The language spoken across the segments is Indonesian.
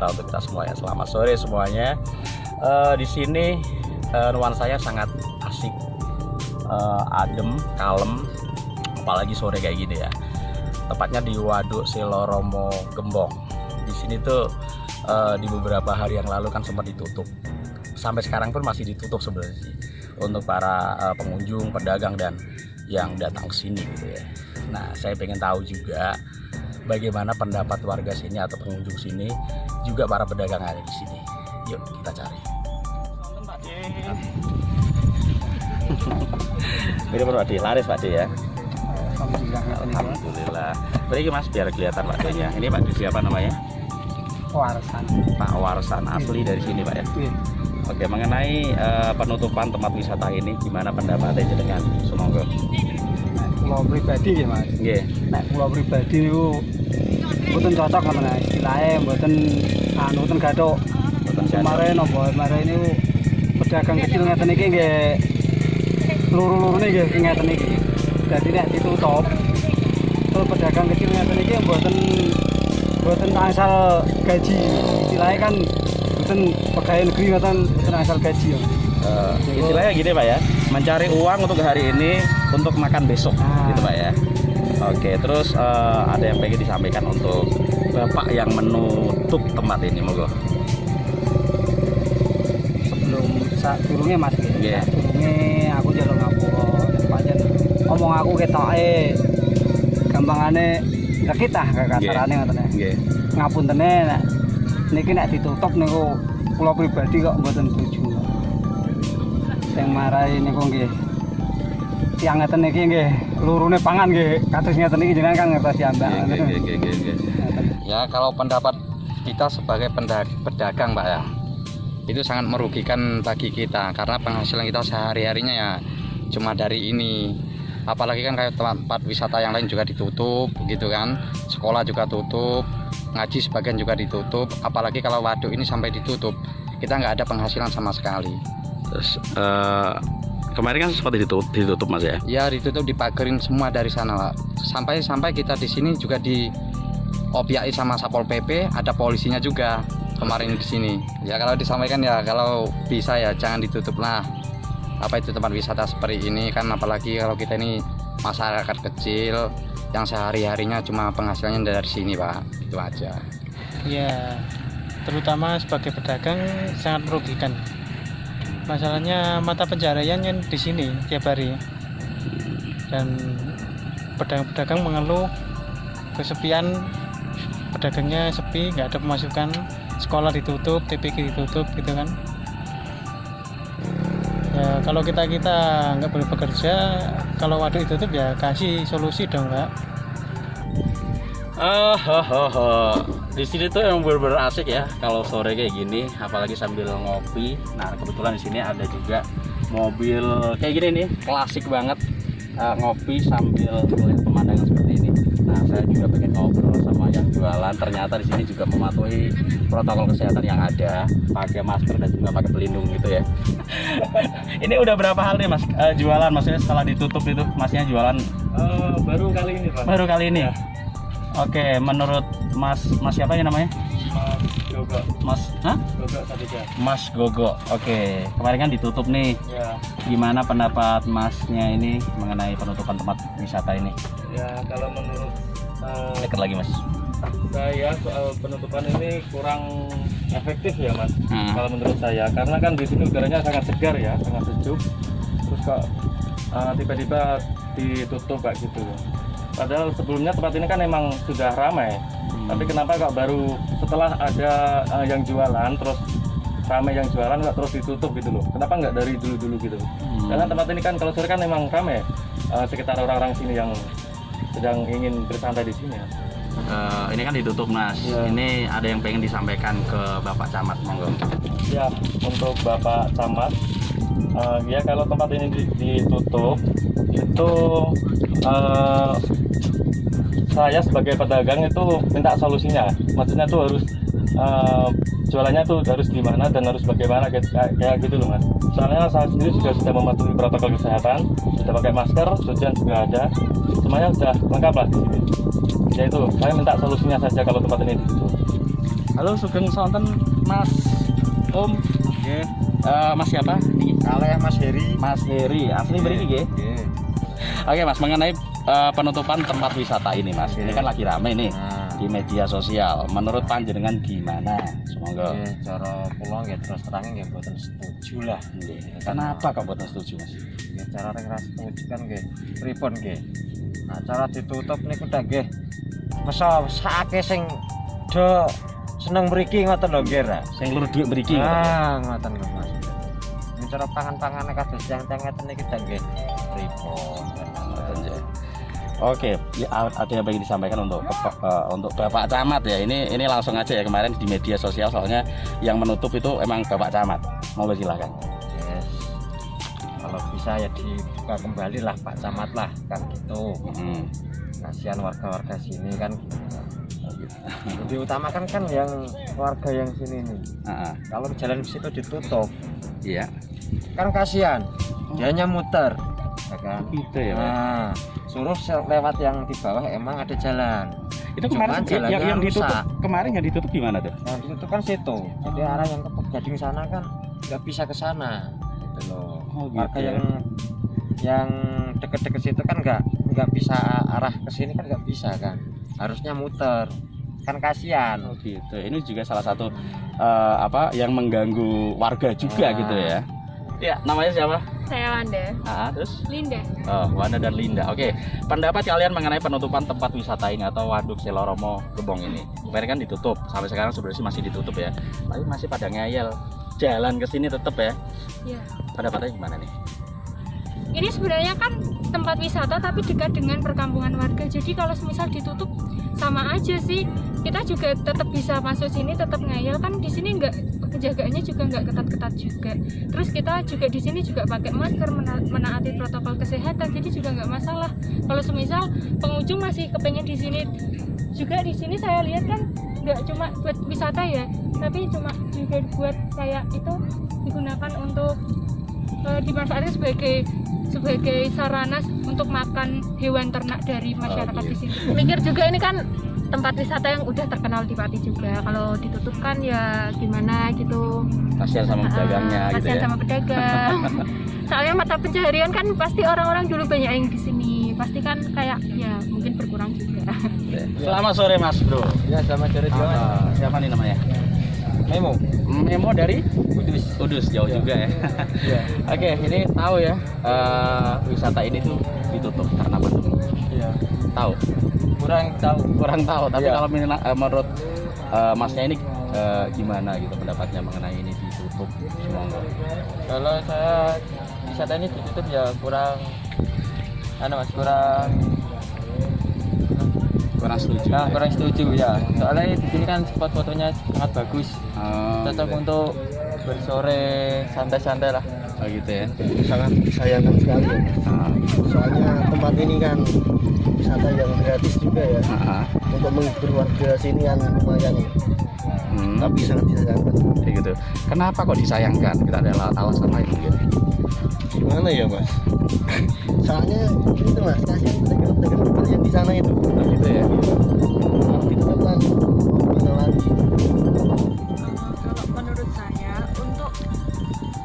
sejahtera untuk kita semua ya. Selamat sore semuanya. Di sini nuansanya sangat asik, adem, kalem, apalagi sore kayak gini ya. Tepatnya di Waduk Siloromo Gembong. Di sini tuh di beberapa hari yang lalu kan sempat ditutup. Sampai sekarang pun masih ditutup sebenarnya sih untuk para pengunjung, pedagang dan yang datang ke sini gitu ya. Nah, saya pengen tahu juga bagaimana pendapat warga sini atau pengunjung sini, juga para pedagang yang ada di sini. Yuk kita cari. Ini Pak De, laris Pak De ya. Alhamdulillah. Beri Mas biar kelihatan Pak De-nya. Ini Pak De siapa namanya? Warsan. Pak Warsan, asli dari sini Pak ya. Oke, mengenai penutupan tempat wisata ini, gimana pendapatnya dengan Sumangga? Kalau pribadi ya Mas. Nggih. Nek kula pribadi niku mboten cocok ngoten Mas. Istilahnya mboten mboten gathuk. Kemarin niku pedagang kecil ngeten iki nggih luru-lurune nggih ngeten iki. Dadi nek ditutup terus pedagang kecil ngeten iki mboten asal gaji. Istilahnya kan mboten pegawai negeri ngoten mboten asal gaji ya. Istilahnya gini Pak ya, mencari uang untuk hari ini untuk makan besok gitu Pak ya. Oke, terus ada yang pengen disampaikan untuk Bapak yang menutup tempat ini, monggo. Sebelum durunge Mas nggih. Nggih. Durunge aku njaluk ngapura pancen omong aku ketoke gampangane rekit ah kasarane ngoten ya. Nggih. Ngapuntene nek niki nek ditutup niku kula pribadi kok mboten setuju. Sing marai niku nggih tiyang ngeten iki nggih lurune pangan nggih kados ngeten iki jenengan kan ngertos ya Mbak. Nggih. Ya, kalau pendapat kita sebagai pedagang Pak ya, itu sangat merugikan bagi kita karena penghasilan kita sehari-harinya ya cuma dari ini. Apalagi kan kayak tempat wisata yang lain juga ditutup gitu kan, sekolah juga tutup, ngaji sebagian juga ditutup. Apalagi kalau waduk ini sampai ditutup, kita nggak ada penghasilan sama sekali. Terus kemarin kan sempat ditutup Mas ya? Ya ditutup, dipagerin semua dari sana Pak. Sampai kita di sini juga diobyai sama Satpol PP, ada polisinya juga kemarin di sini. Ya kalau disampaikan ya kalau bisa ya jangan ditutup lah. Apa itu tempat wisata seperti ini kan, apalagi kalau kita ini masyarakat kecil yang sehari-harinya cuma penghasilannya dari sini Pak. Itu aja. Ya, terutama sebagai pedagang sangat merugikan. Masalahnya mata pencahariannya di sini tiap hari, dan pedagang-pedagang mengeluh kesepian, pedagangnya sepi, nggak ada pemasukan, sekolah ditutup, TPK ditutup gitu kan. Ya kalau kita nggak boleh bekerja, kalau waduk ditutup ya kasih solusi dong Pak. Di sini tuh yang bener-bener asik ya kalau sore kayak gini, apalagi sambil ngopi. Nah kebetulan di sini ada juga mobil kayak gini nih, klasik banget, ngopi sambil melihat pemandangan seperti ini. Nah saya juga pengen ngobrol sama yang jualan. Ternyata di sini juga mematuhi protokol kesehatan yang ada, pakai masker dan juga pakai pelindung gitu ya. Ini udah berapa hal nih Mas jualan? Maksudnya setelah ditutup itu Masnya jualan? Baru kali ini Pak. Baru kali ini ya. Oke, menurut Mas siapa ya namanya? Mas Gogo. Gogo Mas Gogo. Oke, kemarin kan ditutup nih. Ya. Gimana pendapat Masnya ini mengenai penutupan tempat wisata ini? Ya kalau menurut Dekat lagi Mas. saya soal penutupan ini kurang efektif ya Mas. Kalau menurut saya, karena kan di sini udaranya sangat segar ya, sangat sejuk. Terus kok tiba-tiba ditutup kayak gitu. Padahal sebelumnya tempat ini kan emang sudah ramai. Tapi kenapa kok baru setelah ada yang jualan terus ramai yang jualan kok terus ditutup gitu loh? Kenapa nggak dari dulu-dulu gitu? Karena tempat ini kan kalau sore kan emang ramai sekitar orang-orang sini yang sedang ingin bersantai di sini. Ini kan ditutup Mas. Ya. Ini ada yang pengen disampaikan ke Bapak Camat, monggo. Ya, untuk Bapak Camat, ya kalau tempat ini ditutup itu saya sebagai pedagang itu minta solusinya. Maksudnya tuh harus jualannya tuh harus gimana dan harus bagaimana kayak gitu loh Mas. Soalnya saya sendiri juga sudah mematuhi protokol kesehatan, sudah pakai masker, cucian juga ada, semuanya sudah lengkap lah di sini. Ya itu, saya minta solusinya saja kalau tempat ini ditutup. Halo Sugeng Sonten Mas Om. Nggih. Mas siapa? Kalih Mas Heri. Mas Heri, asli mriki nggih. Nggih. Oke Mas, mengenai penutupan tempat wisata ini Mas, ini kan lagi rame nih di media sosial. Menurut panjenengan gimana? Semoga. Nggih, cara kula nggih terus terang nggih mboten setuju lah. Nggih. Kenapa kok mboten setuju Mas? Nggih, cara ring ra setuju kan nggih pripun nggih. Nah, cara ditutup niku dak nggih mesa sakake sing do seneng mriki ngoten lho nggih ra. Sing lur dhuwit mriki. Ngoten lho Mas. Ini cara pangan-pangane kados yang ngeten niki dak nggih pripun. Oke, ya, ada yang ingin disampaikan untuk Bapak Camat ya. Ini langsung aja ya, kemarin di media sosial soalnya yang menutup itu emang Bapak Camat. Monggo silakan. Yes. Kalau bisa ya dibuka kembali lah Pak Camat lah kan gitu. Kasihan warga-warga sini kan. Diutamakan kan yang warga yang sini nih. Kalau jalan di situ ditutup, Iya. kan kasihan. Dianya muter, ya kan? Gitu ya, Pak. Nah, suruh lewat yang di bawah emang ada jalan. Itu kemarin Cuman jalannya yang ditutup rusak. kemarin yang ditutup gimana tuh? Yang ditutup kan situ. Jadi arah yang ke Pegading sana kan nggak bisa ke sana. Gitu loh. Oh, gitu Warga ya. yang deket-deket situ kan nggak bisa arah ke sini kan nggak bisa kan. Harusnya muter. Kan kasihan. Oh gitu. Ini juga salah satu yang mengganggu warga juga gitu ya. Ya, namanya siapa? Saya Wanda. Terus? Linda. Oh, Wanda dan Linda. Oke, pendapat kalian mengenai penutupan tempat wisata ini atau Waduk Seloromo Gembong ini? Kemarin kan ditutup, sampai sekarang sebenarnya masih ditutup ya. Tapi masih pada ngeyel jalan ke sini tetap ya. Ya. Pendapatnya gimana nih? Ini sebenarnya kan tempat wisata tapi dekat dengan perkampungan warga. Jadi kalau semisal ditutup sama aja sih. Kita juga tetap bisa masuk sini, tetap ngeyel kan di sini nggak, penjagaannya juga nggak ketat-ketat juga. Terus kita juga di sini juga pakai masker, menaati protokol kesehatan, jadi juga nggak masalah. Kalau semisal pengunjung masih kepengen di sini, juga di sini saya lihat kan nggak cuma buat wisata ya, tapi cuma juga buat kayak itu digunakan untuk dimanfaatkan sebagai sarana untuk makan hewan ternak dari masyarakat di sini. Mikir juga ini kan tempat wisata yang udah terkenal di Pati juga. Kalau ditutup kan ya gimana gitu. Kasihan sama pedagangnya gitu kasihan ya. sama pedagang. Soalnya mata pencaharian kan pasti orang-orang dulu banyak yang di sini. Pasti kan kayak ya mungkin berkurang juga. Selamat sore Mas Bro. Ya sama cara juga. Siapa nih namanya? Memo. Memo dari Udus jauh juga ya. Iya. Oke, ini tahu ya wisata ini tuh ditutup karena pandemi. Iya. Tahu? Kurang tahu. Tapi Iya. kalau menurut Masnya ini gimana gitu pendapatnya mengenai ini ditutup semua? Kalau saya wisata ini ditutup ya kurang setuju. Nah, kurang setuju ya. Soalnya di sini kan spot fotonya sangat bagus. Cocok untuk bersore santai-santai lah. Oh gitu ya. Sangat disayangkan sekali. Soalnya tempat ini kan wisata yang gratis juga ya. Untuk menghibur warga sini kan lumayan. Tapi sangat disayangkan. Kayak gitu. Kenapa kok disayangkan? Kita ada alasan lain mungkin. Gimana ya Mas? Soalnya itu Mas, kasihan pedagang-pedagang yang di sana itu. Oh gitu ya. Kalau ditutup kan gimana lagi? Kalau menurut saya untuk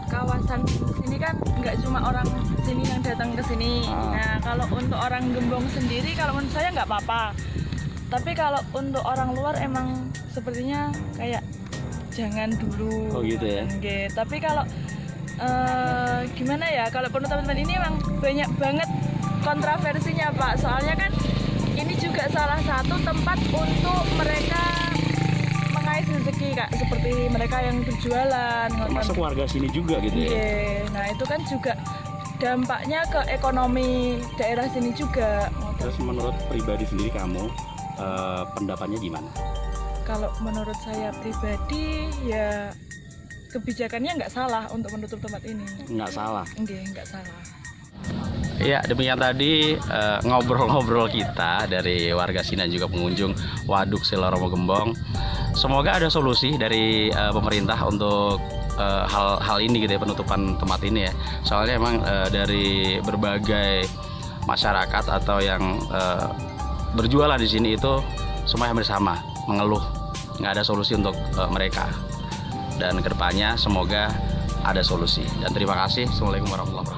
kawasan sini kan nggak cuma orang sini yang datang ke sini. Nah kalau untuk orang Gembong sendiri kalau menurut saya nggak apa-apa. Tapi kalau untuk orang luar emang sepertinya kayak jangan dulu. Oh gitu ya. Oke. Tapi kalau gimana ya, kalau penutupan ini emang banyak banget kontroversinya Pak. Soalnya kan ini juga salah satu tempat untuk mereka mengais rezeki Kak, seperti mereka yang berjualan. Termasuk warga sini juga gitu ya. Iya, nah itu kan juga dampaknya ke ekonomi daerah sini juga. Terus menurut pribadi sendiri kamu pendapatnya gimana? Kalau menurut saya pribadi ya kebijakannya nggak salah untuk menutup tempat ini. Nggak salah. Nggak salah. Iya, demikian tadi ngobrol-ngobrol kita dari warga sini dan juga pengunjung Waduk Seloromo Gembong. Semoga ada solusi dari pemerintah untuk hal ini gitu ya, penutupan tempat ini ya. Soalnya emang dari berbagai masyarakat atau yang berjualan di sini itu semuanya hampir sama, mengeluh nggak ada solusi untuk mereka. Dan kedepannya semoga ada solusi. Dan terima kasih. Assalamualaikum warahmatullahi wabarakatuh.